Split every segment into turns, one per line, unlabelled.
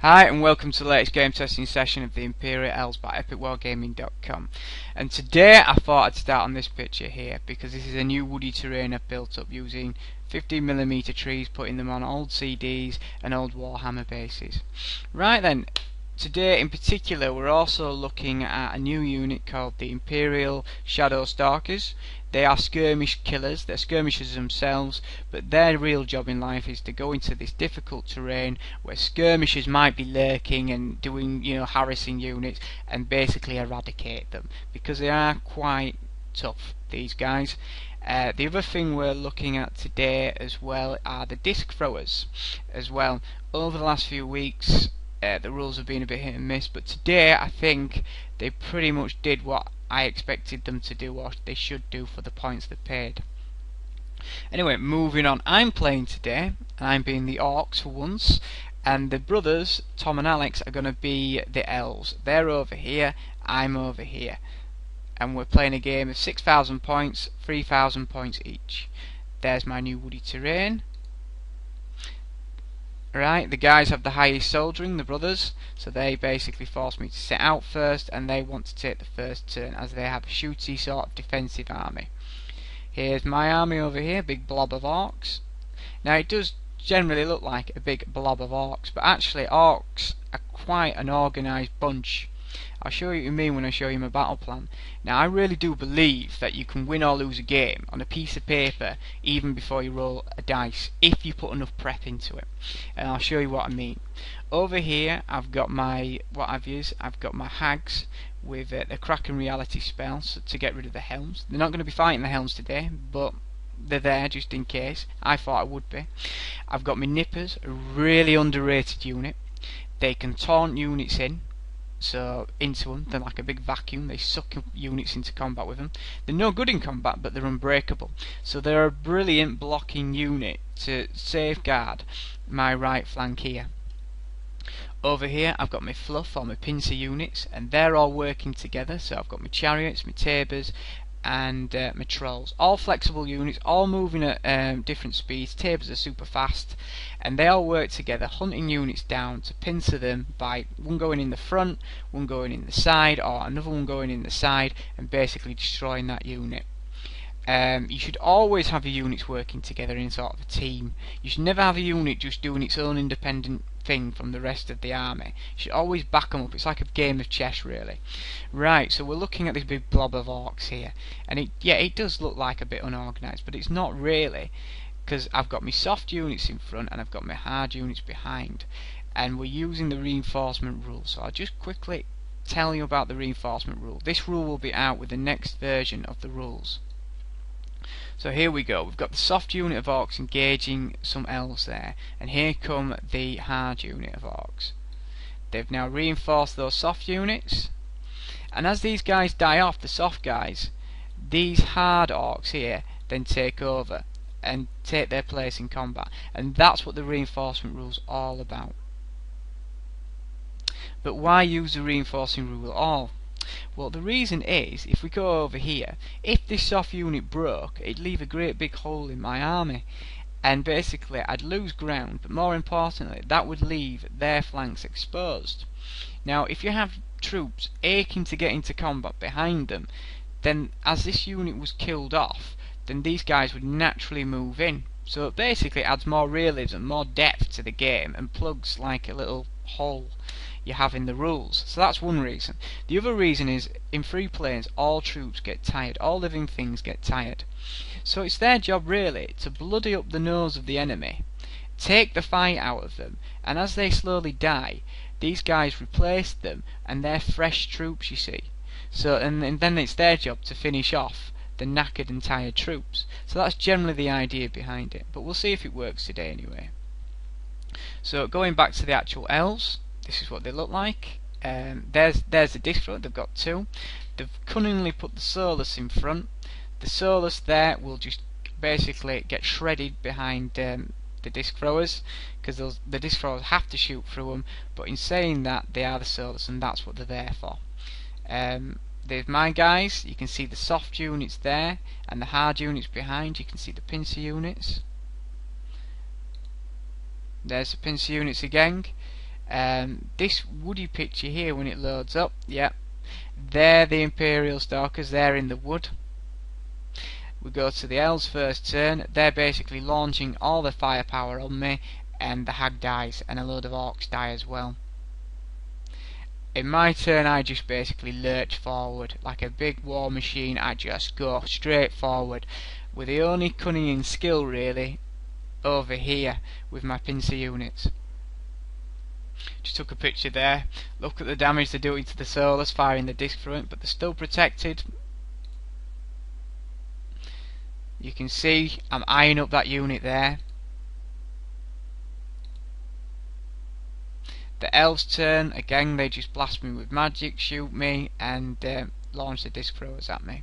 Hi and welcome to the latest game testing session of the Imperial Elves by epicwargaming.com. And today I thought I'd start on this picture here because this is a new woody terrain I've built up using 15mm trees, putting them on old CDs and old Warhammer bases. Right then, today in particular we're also looking at a new unit called the Imperial Shadow Stalkers. They are skirmish killers, they're skirmishers themselves, but their real job in life is to go into this difficult terrain where skirmishers might be lurking and doing, harassing units, and basically eradicate them, because they are quite tough, these guys. The other thing we're looking at today as well are the disc throwers as well. Over the last few weeks the rules have been a bit hit and miss, but today I think they pretty much did what I expected them to do, or they should do, for the points they paid. Anyway, moving on, I'm playing today, and I'm being the Orcs for once, and the brothers Tom and Alx are going to be the Elves. They're over here, I'm over here, and we're playing a game of 6,000 points, 3,000 points each. There's my new woody terrain. Right, the guys have the highest soldiering, the brothers, so they basically force me to sit out first, and they want to take the first turn as they have a shooty sort of defensive army. Here's my army over here, big blob of orcs. Now it does generally look like a big blob of orcs, but actually orcs are quite an organised bunch. I'll show you what I mean when I show you my battle plan. Now I really do believe that you can win or lose a game on a piece of paper even before you roll a dice, if you put enough prep into it. And I'll show you what I mean. Over here I've got my I've got my hags with the Kraken reality spells to get rid of the helms. They're not going to be fighting the helms today, but they're there just in case. I thought I would be. I've got my nippers, a really underrated unit. They can taunt units into them. They're like a big vacuum. They suck units into combat with them. They're no good in combat, but they're unbreakable. So they're a brilliant blocking unit to safeguard my right flank here. Over here I've got my fluff or my pincer units, and they're all working together. So I've got my chariots, my tabers, and my trolls, all flexible units, all moving at different speeds. Tabers are super fast, and they all work together, hunting units down to pincer them by one going in the front, one going in the side, or another one going in the side, and basically destroying that unit. You should always have your units working together in sort of a team. You should never have a unit just doing its own independent thing from the rest of the army. You should always back them up. It's like a game of chess, really. Right, so we're looking at this big blob of orcs here, and it does look like a bit unorganised, but it's not really, because I've got my soft units in front and I've got my hard units behind, and we're using the reinforcement rule. So I'll just quickly tell you about the reinforcement rule. This rule will be out with the next version of the rules. So here we go, we've got the soft unit of orcs engaging some elves there, and here come the hard unit of orcs. They've now reinforced those soft units, and as these guys die off, the soft guys, these hard orcs here then take over and take their place in combat, and that's what the reinforcement rule's all about. But why use the reinforcing rule at all? Well, the reason is, if we go over here, if this soft unit broke, it'd leave a great big hole in my army, and basically I'd lose ground, but more importantly that would leave their flanks exposed. Now if you have troops aching to get into combat behind them, then as this unit was killed off, then these guys would naturally move in. So it basically adds more realism, more depth to the game, and plugs like a little hole you have in the rules. So that's one reason. The other reason is, in free planes all troops get tired, all living things get tired. So it's their job really to bloody up the nose of the enemy, take the fight out of them, and as they slowly die, these guys replace them, and they're fresh troops, you see. So and then it's their job to finish off the knackered and tired troops. So that's generally the idea behind it, but we'll see if it works today anyway. So going back to the actual elves, this is what they look like. There's the disc thrower, they've got two. They've cunningly put the Solus in front. The Solus there will just basically get shredded behind the disc throwers, because the disc throwers have to shoot through them, but in saying that, they are the Solus, and that's what they're there for. There's my guys, you can see the soft units there, and the hard units behind. You can see the pincer units. There's the pincer units again. This woody picture here, when it loads up, yeah, they're the Imperial Stalkers, they're in the wood. We go to the Elves' first turn, they're basically launching all their firepower on me, and the Hag dies, and a load of Orcs die as well. In my turn, I just basically lurch forward like a big war machine. I just go straight forward with the only cunning and skill really over here with my pincer units. Just took a picture there. Look at the damage they're doing to the Solus, firing the disc through it, but they're still protected. You can see I'm eyeing up that unit there. The Elves' turn, again they just blast me with magic, shoot me, and launch the disc throwers at me.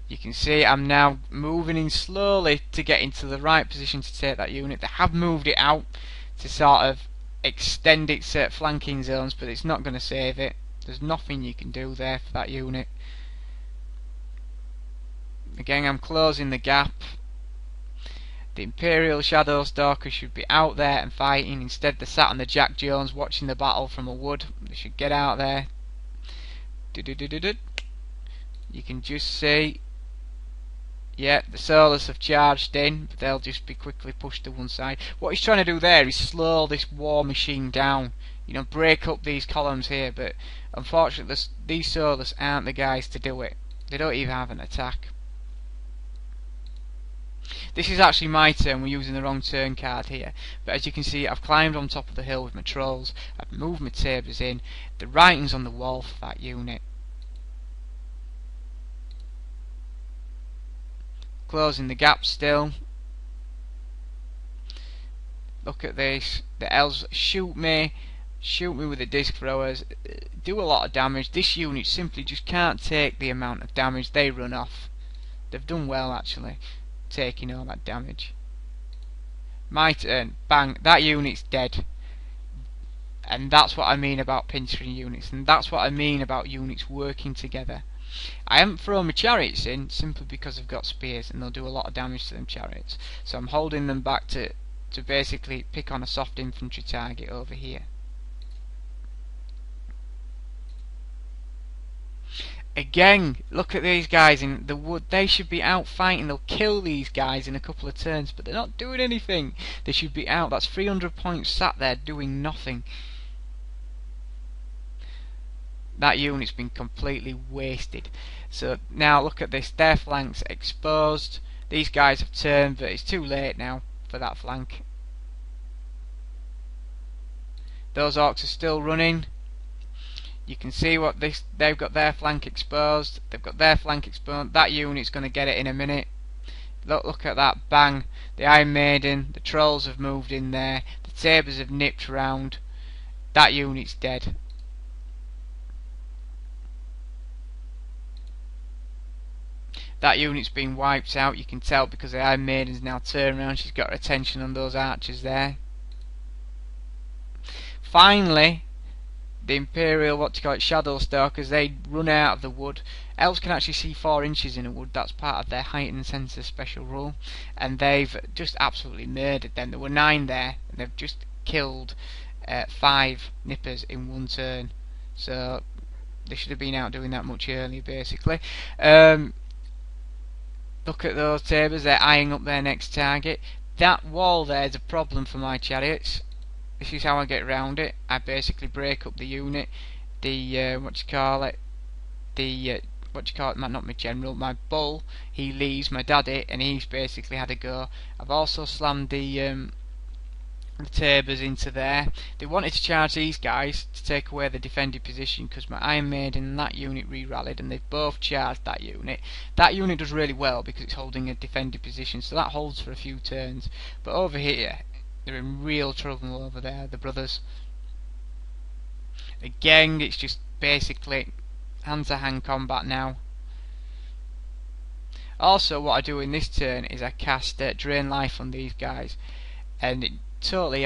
You can see I'm now moving in slowly to get into the right position to take that unit. They have moved it out to sort of extend its flanking zones, but it's not going to save it. There's nothing you can do there for that unit. Again, I'm closing the gap. The Imperial Shadow Stalkers should be out there and fighting. Instead they're sat on the Jack Jones watching the battle from a wood. They should get out there. You can just see, yeah, the Solus have charged in, but they'll just be quickly pushed to one side. What he's trying to do there is slow this war machine down, you know, break up these columns here, but unfortunately these Solus aren't the guys to do it. They don't even have an attack. This is actually my turn, we're using the wrong turn card here, but as you can see I've climbed on top of the hill with my trolls, I've moved my tabers in, the writing's on the wall for that unit. Closing the gap still. Look at this, the Elves shoot me with the disc throwers, do a lot of damage. This unit simply just can't take the amount of damage, they run off. They've done well actually, taking all that damage. My turn, bang, that unit's dead. And that's what I mean about pinching units, and that's what I mean about units working together. I haven't thrown my chariots in simply because I've got spears and they'll do a lot of damage to them chariots, so I'm holding them back to basically pick on a soft infantry target over here. Again, look at these guys in the wood, they should be out fighting, they'll kill these guys in a couple of turns, but they're not doing anything. They should be out, that's 300 points sat there doing nothing. That unit's been completely wasted. So now look at this, their flanks exposed, these guys have turned, but it's too late now for that flank. Those Orcs are still running. You can see what this, they've got their flank exposed, they've got their flank exposed, that unit's going to get it in a minute. Look at that, bang, the Iron Maiden, the trolls have moved in there, the sabres have nipped round, that unit's dead. That unit's been wiped out, you can tell because the Iron Maiden's now turned around, she's got her attention on those archers there. Finally, the Imperial, Shadow Stalkers, they run out of the wood. Elves can actually see 4 inches in a wood, that's part of their heightened sensor special rule, and they've just absolutely murdered them. There were 9 there, and they've just killed 5 nippers in one turn, so they should have been out doing that much earlier basically. Look at those sabres, they're eyeing up their next target. That wall there is a problem for my chariots. This is how I get around it. I basically break up the unit. The not my general, my bull, he leaves, my daddy, and he's basically had a go. I've also slammed the tabers into there. They wanted to charge these guys to take away the defended position because my Iron Maiden and that unit re-rallied, and they've both charged that unit. That unit does really well because it's holding a defended position, so that holds for a few turns. But over here, they're in real trouble over there, the brothers. Again, it's just basically hand-to-hand combat now. Also, what I do in this turn is I cast Drain Life on these guys, and it totally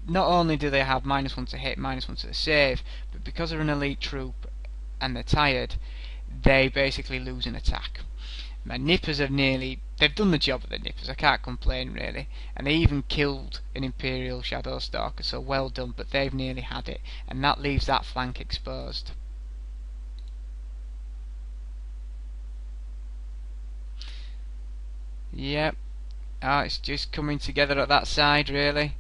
not only do they have -1 to hit, -1 to save, but because they're an elite troop and they're tired, they basically lose an attack. My nippers have nearly they've done the job of the nippers, I can't complain really. And they even killed an Imperial Shadow Stalker, so well done, but they've nearly had it, and that leaves that flank exposed. Yep. Oh, it's just coming together at that side really.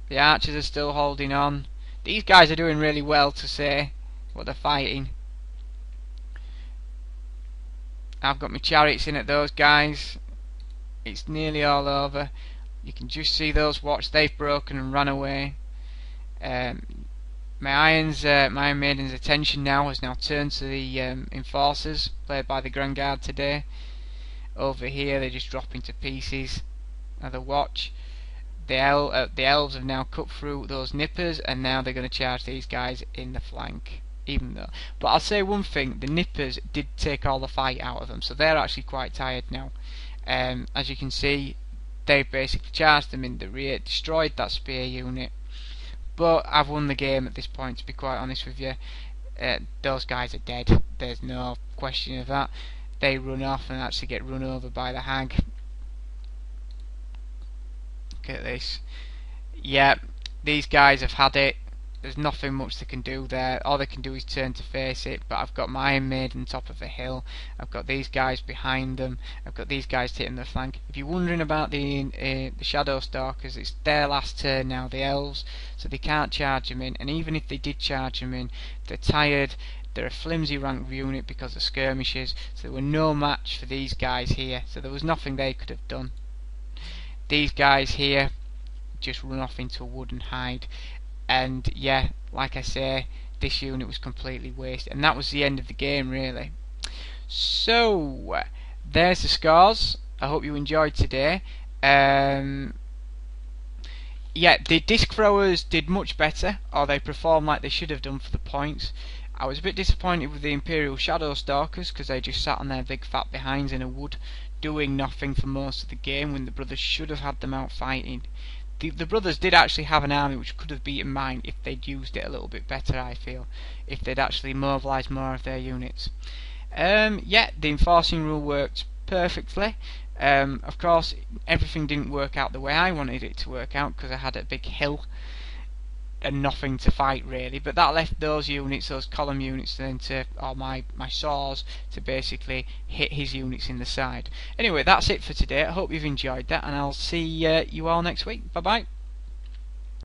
The archers are still holding on. These guys are doing really well to say what they're fighting. I've got my chariots in at those guys. It's nearly all over. You can just see those watch, they've broken and run away. My Iron Maiden's attention now has now turned to the enforcers played by the Grand Guard today. Over here they're just dropping to pieces. Now the watch. The elves have now cut through those nippers, and now they're going to charge these guys in the flank. Even though, but I'll say one thing: the nippers did take all the fight out of them, so they're actually quite tired now. As you can see, they basically charged them in the rear, destroyed that spear unit. But I've won the game at this point, to be quite honest with you. Those guys are dead. There's no question of that. They run off and actually get run over by the hag. Look at this. Yeah, these guys have had it. There's nothing much they can do there. All they can do is turn to face it. But I've got my Iron Maiden on top of the hill. I've got these guys behind them. I've got these guys taking the flank. If you're wondering about the Shadow Stalkers, it's their last turn now, the Elves, so they can't charge them in. And even if they did charge them in, they're tired. They're a flimsy rank unit because of skirmishes, so they were no match for these guys here. So there was nothing they could have done. These guys here just run off into a wood and hide. And yeah, like I say, this unit was completely wasted, and that was the end of the game really. So there's the scores. I hope you enjoyed today. Yeah, the disc throwers did much better, or they performed like they should have done for the points. I was a bit disappointed with the Imperial Shadow Stalkers because they just sat on their big fat behinds in a wood doing nothing for most of the game, when the brothers should have had them out fighting. The brothers did actually have an army which could have beaten mine if they'd used it a little bit better, I feel, if they'd actually mobilised more of their units. Yeah, the enforcing rule worked perfectly. Of course, everything didn't work out the way I wanted it to work out because I had a big hill and nothing to fight really, but that left those units, those column units, then to, or my saws, to basically hit his units in the side. Anyway, that's it for today. I hope you've enjoyed that, and I'll see you all next week. Bye bye.